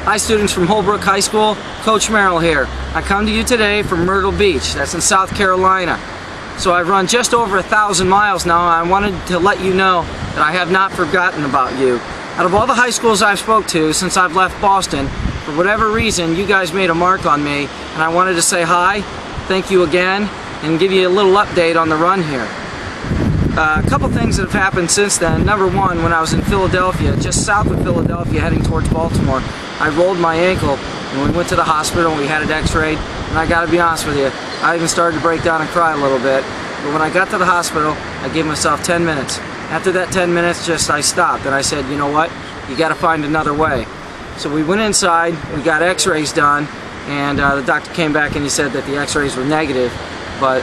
Hi students from Holbrook High School, Coach Merrill here. I come to you today from Myrtle Beach, that's in South Carolina. So I've run just over 1,000 miles now, and I wanted to let you know that I have not forgotten about you. Out of all the high schools I've spoke to since I've left Boston, for whatever reason, you guys made a mark on me, and I wanted to say hi, thank you again, and give you a little update on the run here. A couple things that have happened since then. Number one, when I was in Philadelphia, just south of Philadelphia, heading towards Baltimore, I rolled my ankle, and we went to the hospital and we had it x-rayed, and I gotta be honest with you, I even started to break down and cry a little bit. But when I got to the hospital, I gave myself 10 minutes. After that 10 minutes, I stopped and I said, you know what, you gotta find another way. So we went inside, we got x-rays done, and the doctor came back and he said that the x-rays were negative, but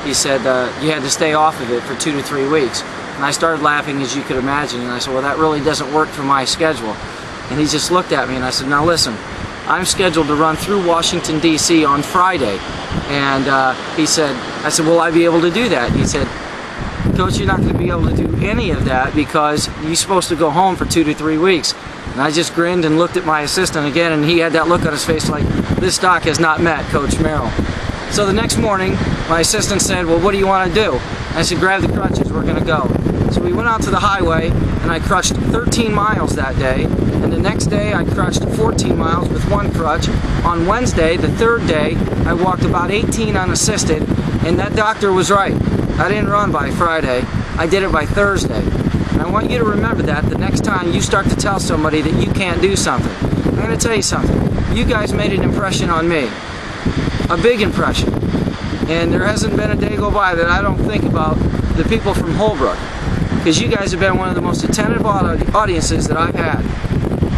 he said you had to stay off of it for 2 to 3 weeks. And I started laughing, as you could imagine, and I said, well, that really doesn't work for my schedule. And he just looked at me and I said, now listen, I'm scheduled to run through Washington, D.C. on Friday. And I said, will I be able to do that? He said, Coach, you're not going to be able to do any of that because you're supposed to go home for 2 to 3 weeks. And I just grinned and looked at my assistant again, and he had that look on his face like, this doc has not met Coach Merrill. So the next morning, my assistant said, well, what do you want to do? I said, grab the crutches, we're going to go. So we went out to the highway, and I crutched 13 miles that day. And the next day, I crutched 14 miles with one crutch. On Wednesday, the third day, I walked about 18 unassisted, and that doctor was right. I didn't run by Friday, I did it by Thursday. And I want you to remember that the next time you start to tell somebody that you can't do something. I'm going to tell you something. You guys made an impression on me. A big impression. And there hasn't been a day go by that I don't think about the people from Holbrook. Because you guys have been one of the most attentive audiences that I've had.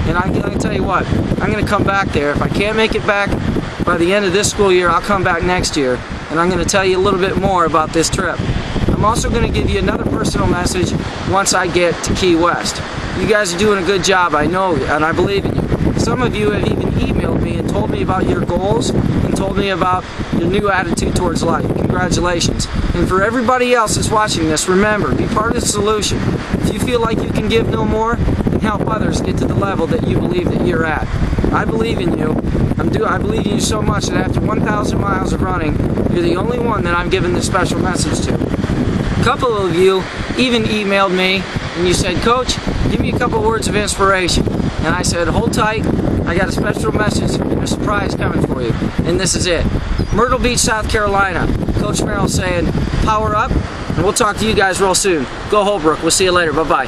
And I'm going to tell you what, I'm going to come back there. If I can't make it back by the end of this school year, I'll come back next year. And I'm going to tell you a little bit more about this trip. I'm also going to give you another personal message once I get to Key West. You guys are doing a good job, I know, and I believe in you. Some of you have even emailed me and told me about your goals and told me about your new attitude towards life. Congratulations. And for everybody else that's watching this, remember, be part of the solution. If you feel like you can give no more, then help others get to the level that you believe that you're at. I believe in you. I believe in you so much that after 1,000 miles of running, you're the only one that I'm giving this special message to. A couple of you even emailed me and you said, Coach, give me a couple words of inspiration. And I said, hold tight, I got a special message and a surprise coming for you. And this is it. Myrtle Beach, South Carolina. Coach Merrill saying, power up, and we'll talk to you guys real soon. Go Holbrook. We'll see you later. Bye-bye.